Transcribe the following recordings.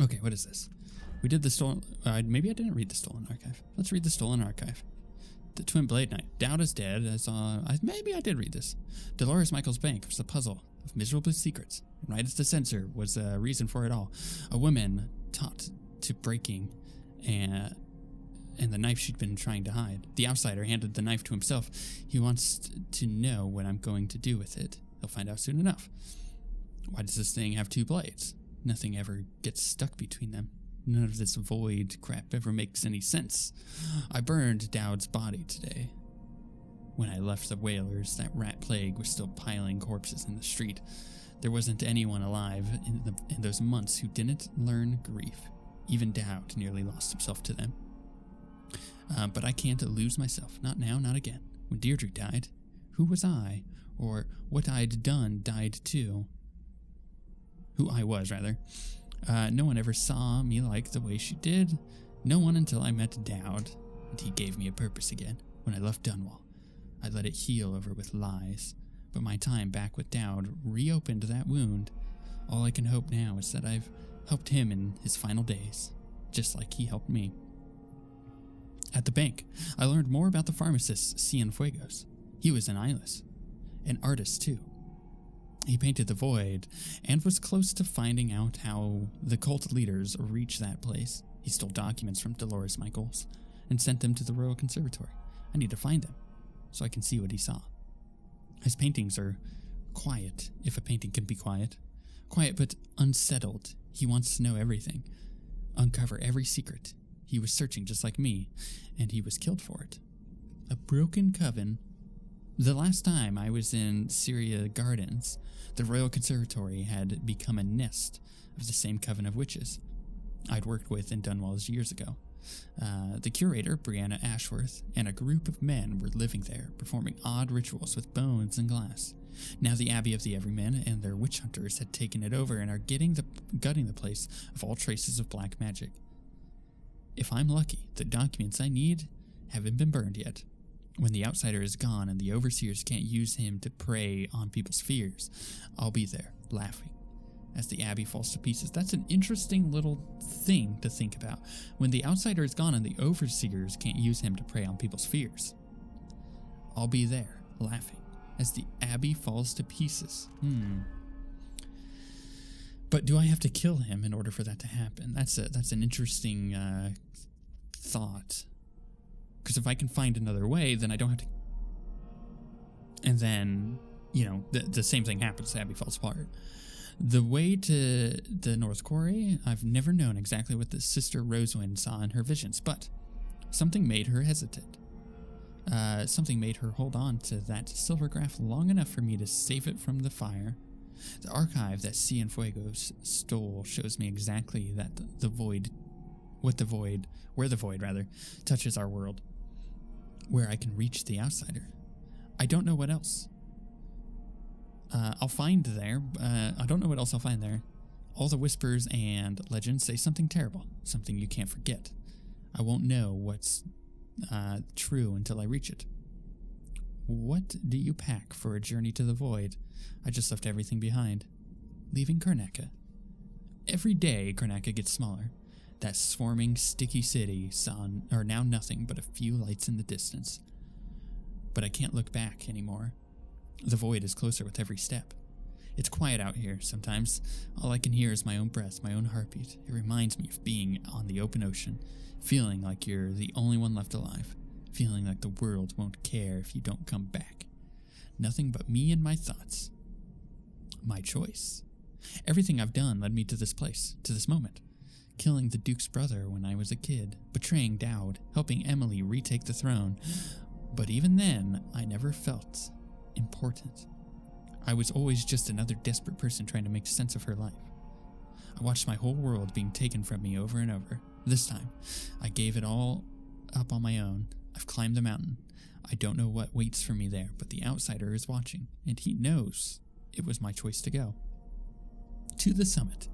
Okay, what is this? We did the stolen... maybe I didn't read the Stolen Archive. Let's read the Stolen Archive. The Twin Blade Knight. Daud is dead. Maybe I did read this. Dolores Michael's Bank was the puzzle of miserable secrets. And right as the censor was a reason for it all. A woman taught to breaking and the knife she'd been trying to hide. The outsider handed the knife to himself. He wants to know what I'm going to do with it. He'll find out soon enough. Why does this thing have two blades? Nothing ever gets stuck between them. None of this void crap ever makes any sense. I burned Daud's body today. When I left the whalers, that rat plague was still piling corpses in the street. There wasn't anyone alive in those months who didn't learn grief. Even Daud nearly lost himself to them. But I can't lose myself. Not now, not again. When Deirdre died, who was I? Or what I'd done died too. Who I was, rather. No one ever saw me like the way she did. No one until I met Daud, and he gave me a purpose again. When I left Dunwall, I let it heal over with lies. But my time back with Daud reopened that wound. All I can hope now is that I've helped him in his final days, just like he helped me. At the bank, I learned more about the pharmacist Cienfuegos. He was an eyeless, an artist too. He painted the void and was close to finding out how the cult leaders reached that place. He stole documents from Dolores Michaels and sent them to the Royal Conservatory. I need to find them so I can see what he saw. His paintings are quiet, if a painting can be quiet. Quiet but unsettled. He wants to know everything, uncover every secret. He was searching just like me, and he was killed for it. A broken coven. The last time I was in Syria Gardens, the Royal Conservatory had become a nest of the same coven of witches I'd worked with in Dunwall years ago. The curator, Brianna Ashworth, and a group of men were living there, performing odd rituals with bones and glass. Now the Abbey of the Everyman and their witch hunters had taken it over and are gutting the place of all traces of black magic. If I'm lucky, the documents I need haven't been burned yet. When the outsider is gone and the overseers can't use him to prey on people's fears, I'll be there, laughing, as the abbey falls to pieces. That's an interesting little thing to think about. When the outsider is gone and the overseers can't use him to prey on people's fears, I'll be there, laughing, as the abbey falls to pieces. But do I have to kill him in order for that to happen? That's an interesting thought. Because if I can find another way, then I don't have to... And then, the same thing happens. The abbey falls apart. The way to the North Quarry, I've never known exactly what the sister Rosewind saw in her visions, but something made her hesitate. Something made her hold on to that silvergraph long enough for me to save it from the fire. The archive that Cienfuegos stole shows me exactly that where the void touches our world, where I can reach the outsider. I don't know what else I'll find there. I don't know what else I'll find there. All the whispers and legends say something terrible, something you can't forget. I won't know what's true until I reach it. What do you pack for a journey to the void? I just left everything behind, leaving Karnaca. Every day, Karnaca gets smaller. That swarming, sticky city are now nothing but a few lights in the distance. But I can't look back anymore. The void is closer with every step. It's quiet out here sometimes. All I can hear is my own breath, my own heartbeat. It reminds me of being on the open ocean, feeling like you're the only one left alive, feeling like the world won't care if you don't come back. Nothing but me and my thoughts. My choice. Everything I've done led me to this place, to this moment. Killing the Duke's brother when I was a kid, betraying Daud, helping Emily retake the throne. But even then, I never felt important. I was always just another desperate person trying to make sense of her life. I watched my whole world being taken from me over and over. This time, I gave it all up on my own. I've climbed the mountain. I don't know what waits for me there, but the outsider is watching, and he knows it was my choice to go. To the summit.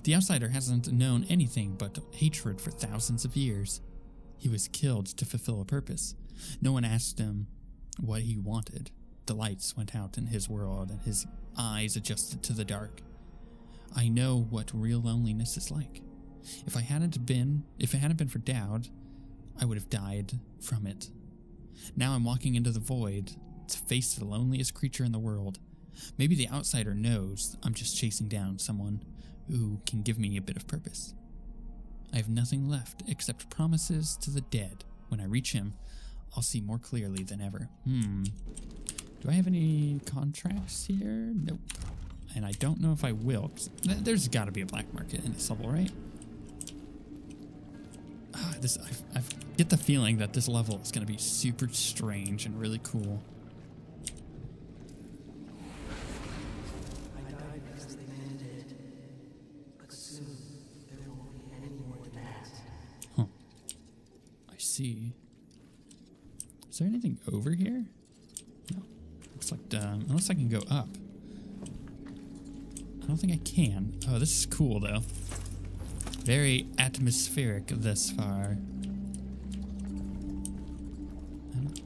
The outsider hasn't known anything but hatred for thousands of years. He was killed to fulfill a purpose. No one asked him what he wanted. the lights went out in his world and his eyes adjusted to the dark. I know what real loneliness is like. If it hadn't been for Daud, I would have died from it. Now I'm walking into the void to face the loneliest creature in the world. Maybe the outsider knows I'm just chasing down someone who can give me a bit of purpose. I have nothing left except promises to the dead. When I reach him, I'll see more clearly than ever. Do I have any contracts here? Nope. And I don't know if I will. There's got to be a black market in this level, right? I get the feeling that this level is going to be super strange and really cool. I died because they demanded, but soon there won't be any more demands. Huh. I see. Is there anything over here? No. Looks like, unless I can go up. I don't think I can. Oh, this is cool, though. Very atmospheric thus far. I don't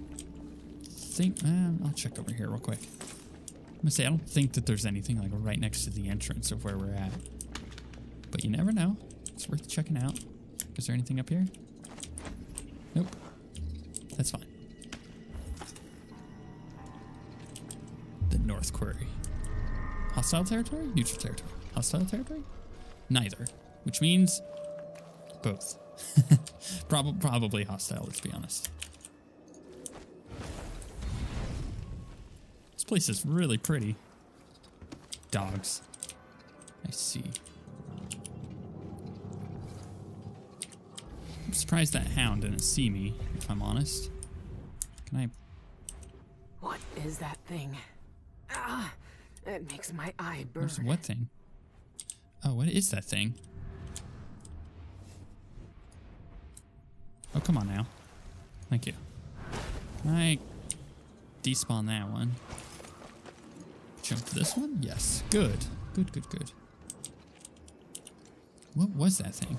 think... I'll check over here real quick. I'm gonna say, I don't think that there's anything like right next to the entrance of where we're at. But you never know. It's worth checking out. Is there anything up here? Nope. That's fine. The North Quarry. Hostile territory? Neutral territory. Hostile territory? Neither. Which means both. Probably hostile, let's be honest. This place is really pretty. Dogs. I see. I'm surprised that hound didn't see me, if I'm honest. Can I... What is that thing? Ah, it makes my eye burn. Where's what thing? Oh, what is that thing? Oh, come on now. Thank you. Can I despawn that one? Jump to this one? Yes. Good. Good, good, good. What was that thing?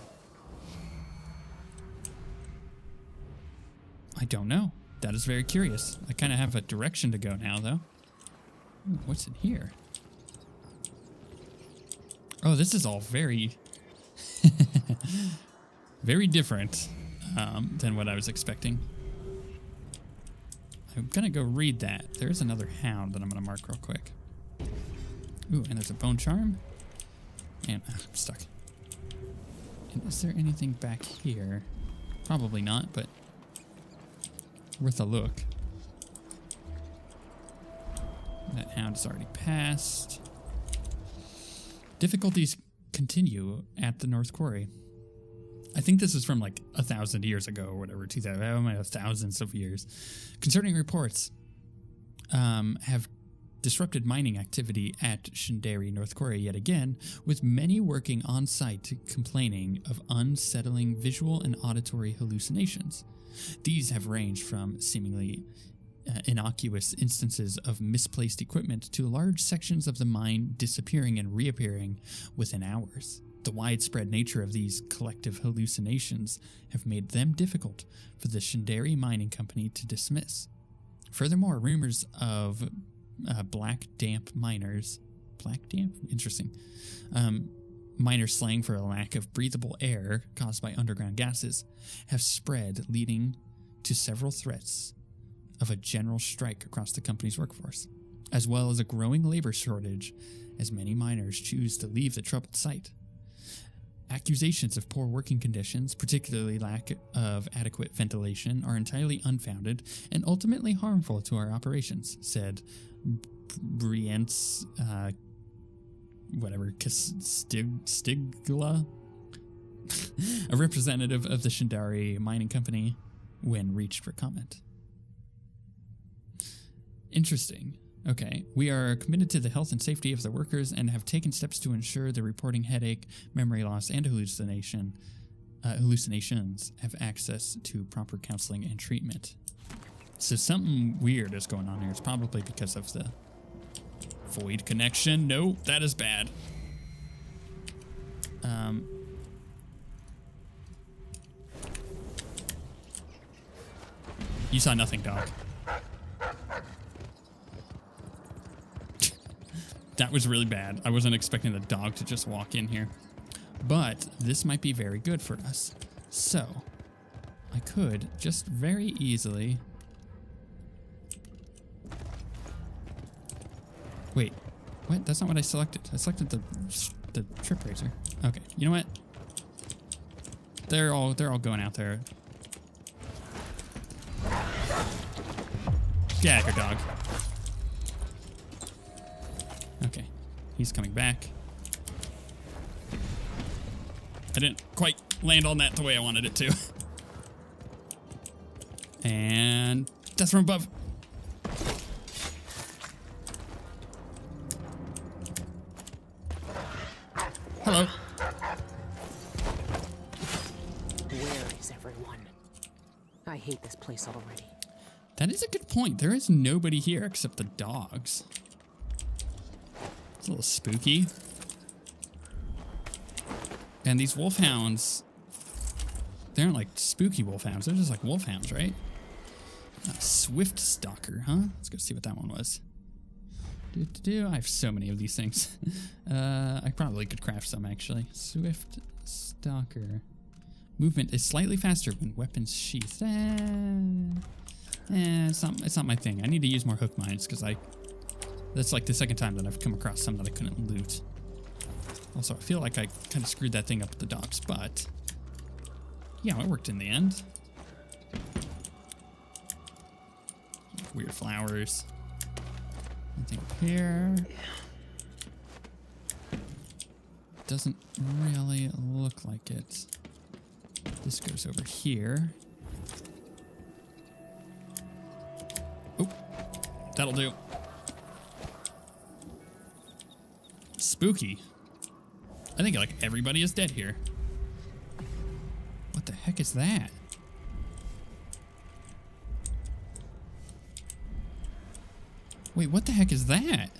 I don't know. That is very curious. I kind of have a direction to go now, though. Ooh, what's in here? Oh, this is all very... very different than what I was expecting. I'm gonna go read that. There's another hound that I'm gonna mark real quick. Ooh, and there's a bone charm. And I'm stuck. And is there anything back here? Probably not, but worth a look. That hound is already passed. Difficulties continue at the North Quarry. I think this is from like 1,000 years ago or whatever, 2,000, thousands of years. Concerning reports have disrupted mining activity at Shindaerey North Quarry yet again, with many working on site complaining of unsettling visual and auditory hallucinations. These have ranged from seemingly innocuous instances of misplaced equipment to large sections of the mine disappearing and reappearing within hours. The widespread nature of these collective hallucinations have made them difficult for the Shindaerey Mining Company to dismiss. Furthermore, rumors of black damp miners... Black damp? Interesting. Miner slang for a lack of breathable air caused by underground gases have spread, leading to several threats of a general strike across the company's workforce, as well as a growing labor shortage as many miners choose to leave the troubled site. Accusations of poor working conditions, particularly lack of adequate ventilation, are entirely unfounded and ultimately harmful to our operations, said Brientz, Stigla, a representative of the Shindaerey Mining Company, when reached for comment. Interesting. Okay, we are committed to the health and safety of the workers and have taken steps to ensure the reporting headache, memory loss, and hallucinations have access to proper counseling and treatment. So something weird is going on here. It's probably because of the void connection. No, that is bad. You saw nothing, dog. That was really bad. I wasn't expecting the dog to just walk in here. But this might be very good for us. So, I could just very easily... Wait, what? That's not what I selected. I selected the trip razor. Okay, you know what? They're all going out there. Get out of here, dog. Okay, he's coming back. I didn't quite land on that the way I wanted it to. And death from above. Hello. Where is everyone? I hate this place already. That is a good point. There is nobody here except the dogs. It's a little spooky. And these wolfhounds, they aren't like spooky wolfhounds. They're just like wolfhounds, right? Swift Stalker, huh? Let's go see what that one was. I have so many of these things. I probably could craft some, actually. Swift Stalker. Movement is slightly faster when weapons sheathed. It's not my thing. I need to use more hook mines because that's like the second time that I've come across some that I couldn't loot. Also, I feel like I kind of screwed that thing up with the dogs, but yeah, it worked in the end. Weird flowers. Anything up here? Doesn't really look like it. This goes over here. Oh, that'll do. Spooky. I think like everybody is dead here. What the heck is that? Wait, what the heck is that?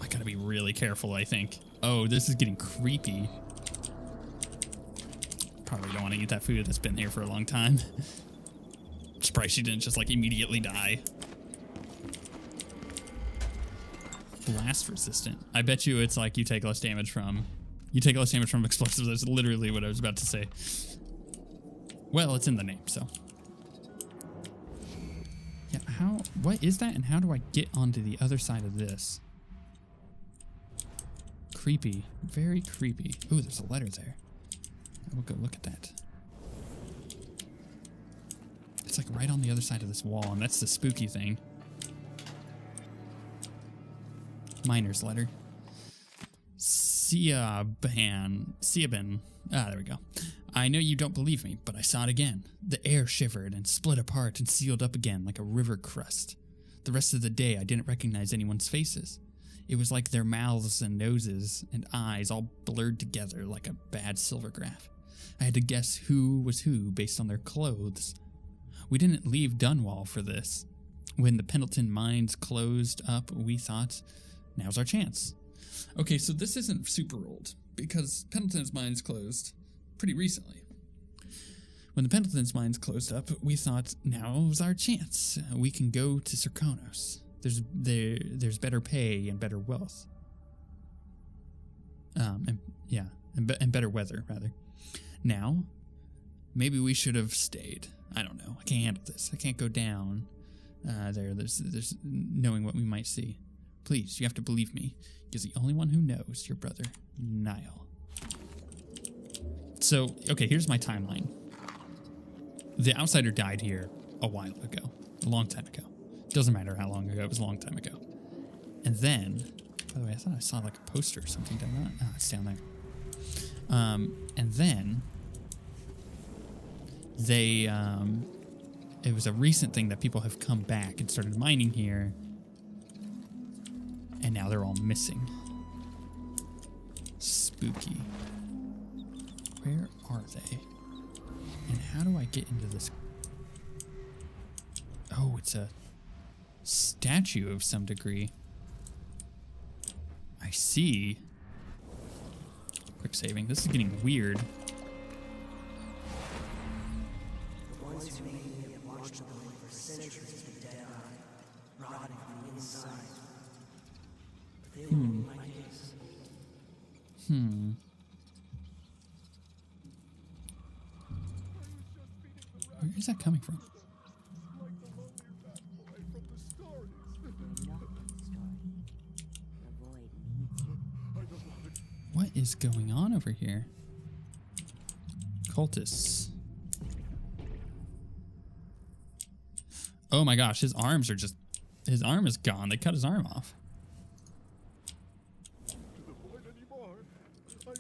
I gotta be really careful, I think. Oh, this is getting creepy. Probably don't want to eat that food that's been here for a long time. Surprised she didn't just like immediately die. Blast resistant. I bet you it's like you take less damage from explosives. That's literally what I was about to say. Well, it's in the name, so. Yeah, what is that and how do I get onto the other side of this? Creepy. Very creepy. Ooh, there's a letter there. I will go look at that. It's like right on the other side of this wall, and that's the spooky thing. Miner's letter. Siaben. Ah, there we go. I know you don't believe me, but I saw it again. The air shivered and split apart and sealed up again like a river crust. The rest of the day, I didn't recognize anyone's faces. It was like their mouths and noses and eyes all blurred together like a bad silvergraph. I had to guess who was who based on their clothes. We didn't leave Dunwall for this. When the Pendleton mines closed up, we thought, now's our chance. Okay, so this isn't super old, because Pendleton's mines closed pretty recently. When the Pendleton's mines closed up, we thought, now's our chance. We can go to Serkonos. There's better pay and better wealth. And better weather, rather. Now, maybe we should have stayed. I don't know. I can't handle this. I can't go down there's knowing what we might see. Please, you have to believe me. Because the only one who knows, your brother, Niall. So, okay, here's my timeline. The outsider died here a while ago. A long time ago. Doesn't matter how long ago, it was a long time ago. And then, by the way, I thought I saw like a poster or something down there. Ah, it's down there. And then they, it was a recent thing that people have come back and started mining here. And now they're all missing. Spooky. Where are they? And how do I get into this? Oh, it's a statue of some degree. I see. Quick saving. This is getting weird. The ones who made me have watched the building for centuries be dead on, rotting from the inside. Where is that coming from? What is going on over here? Cultists. Oh my gosh, his arms are just... His arm is gone. They cut his arm off.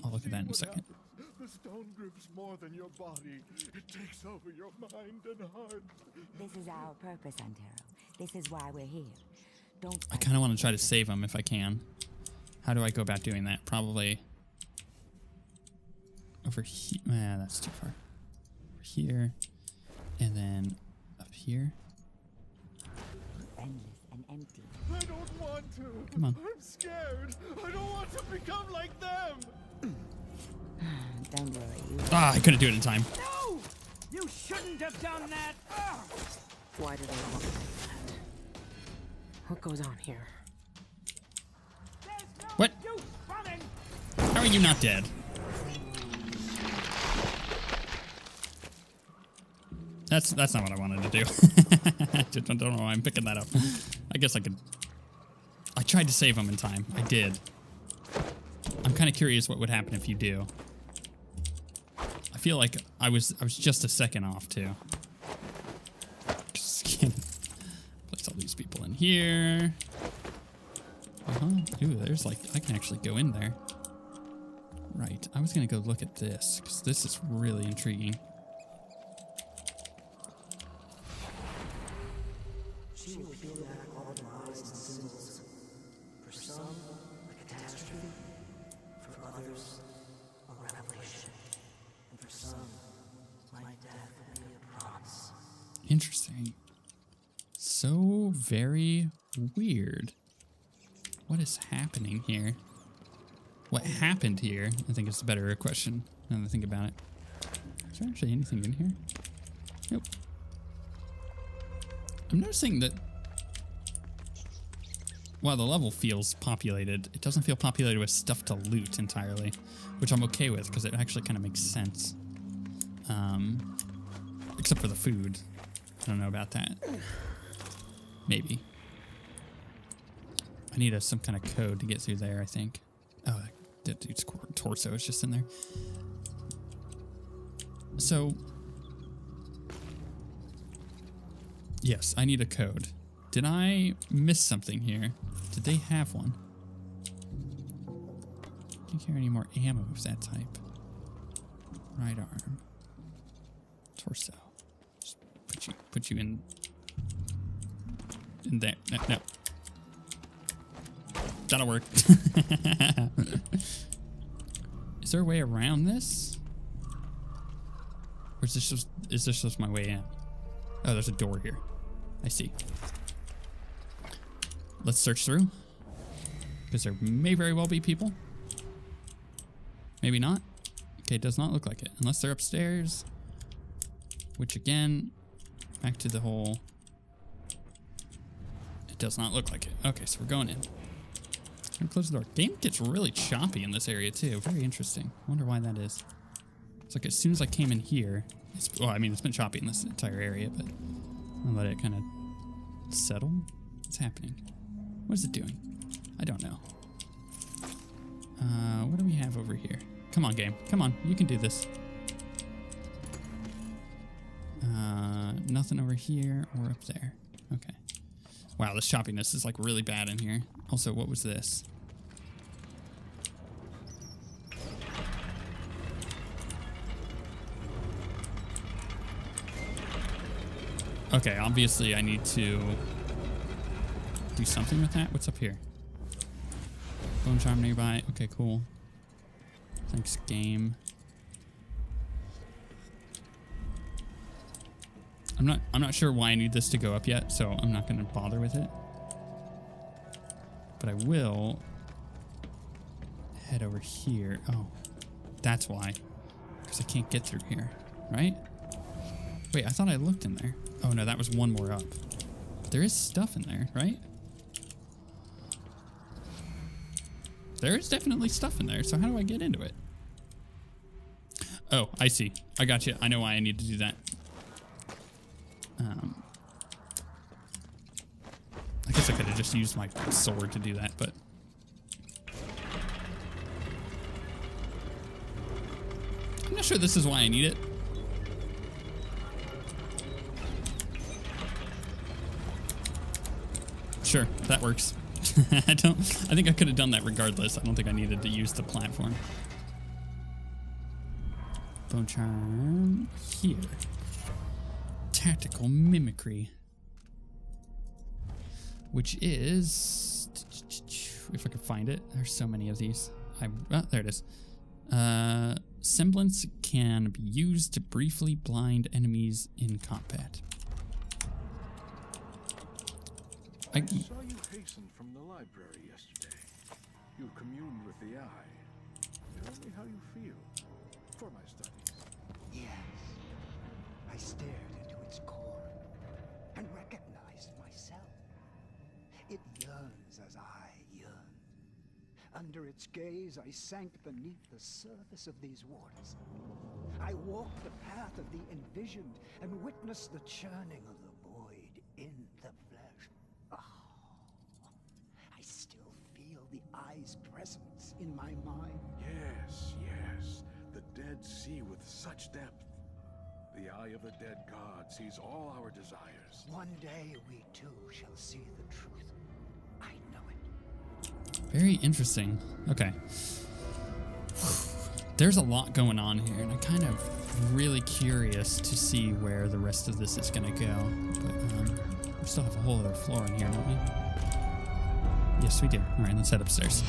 I'll look at that in a second. The stone grips more than your body. It takes over your mind and heart. This is our purpose, Antero. This is why we're here. Don't. I kind of want to try to save him if I can. How do I go about doing that? Probably over here. Nah, that's too far. Over here, and then up here. Endless and empty. I don't want to. Come on. I'm scared. I don't want to become like them. Don't worry. You Ah, I couldn't do it in time. No! You shouldn't have done that! Why do they look like that? What goes on here? There's no What? use running! How are you not dead? That's not what I wanted to do. I just don't know why I'm picking that up. I guess I could... I tried to save him in time. I did. I'm kind of curious what would happen if you do. I feel like I was just a second off too. Just kidding. Place all these people in here. Ooh, there's like, I can actually go in there. Right. I was gonna go look at this because this is really intriguing. She will feel back all the lies and symbols. For some, a catastrophe. For others, a revelation. And for some, my death will be a promise. Interesting. So very weird. What is happening here? What happened here? I think it's a better question now that I think about it. Is there actually anything in here? Nope. I'm noticing that while the level feels populated, it doesn't feel populated with stuff to loot entirely, which I'm okay with because it actually kind of makes sense. Except for the food. I don't know about that. Maybe. I need some kind of code to get through there, I think. Oh, that dude's torso is just in there. So, yes, I need a code. Did I miss something here? Did they have one? Can't carry any more ammo of that type. Right arm. Torso. Just put you in there. No. That'll work. Is there a way around this? Or is this just my way in? Oh, there's a door here. I see. Let's search through. Because there may very well be people. Maybe not. Okay, it does not look like it. Unless they're upstairs. Which again, back to the whole... It does not look like it. Okay, so we're going in. I'm gonna close the door. Game gets really choppy in this area too. Very interesting. I wonder why that is. It's like as soon as I came in here, well, I mean, it's been choppy in this entire area, but I'll let it kind of settle. What's happening? What is it doing? I don't know. What do we have over here? Come on, game. Come on. You can do this. Nothing over here or up there. Okay. Wow, this choppiness is like really bad in here. Also, what was this? Okay, obviously I need to do something with that. What's up here? Bone charm nearby. Okay, cool. Thanks, game. I'm not sure why I need this to go up yet, so I'm not going to bother with it. But I will head over here. Oh, that's why. Because I can't get through here, right? Wait, I thought I looked in there. Oh no, that was one more up. But there is stuff in there, right? There's definitely stuff in there, so how do I get into it? Oh, I see. I got you. I know why I need to do that. I guess I could have just used my sword to do that, but... I'm not sure this is why I need it. Sure, that works. I think I could have done that regardless. I don't think I needed to use the platform. Bone charm here. Tactical mimicry. Which is, if I can find it, there's so many of these. There it is. Semblance can be used to briefly blind enemies in combat. I saw you hasten from the library yesterday. You communed with the eye. Tell me how you feel for my studies. Yes. I stared into its core and recognized myself. It yearns as I yearn. Under its gaze, I sank beneath the surface of these waters. I walked the path of the envisioned and witnessed the churning of the void in the flesh. I still feel the eye's presence in my mind. Yes, yes. The dead see with such depth. The eye of the dead god sees all our desires. One day we too shall see the truth. I know it. Very interesting. Okay. There's a lot going on here, and I'm kind of really curious to see where the rest of this is going to go. But we still have a whole other floor in here, don't we? Yes, we do. All right, let's head upstairs.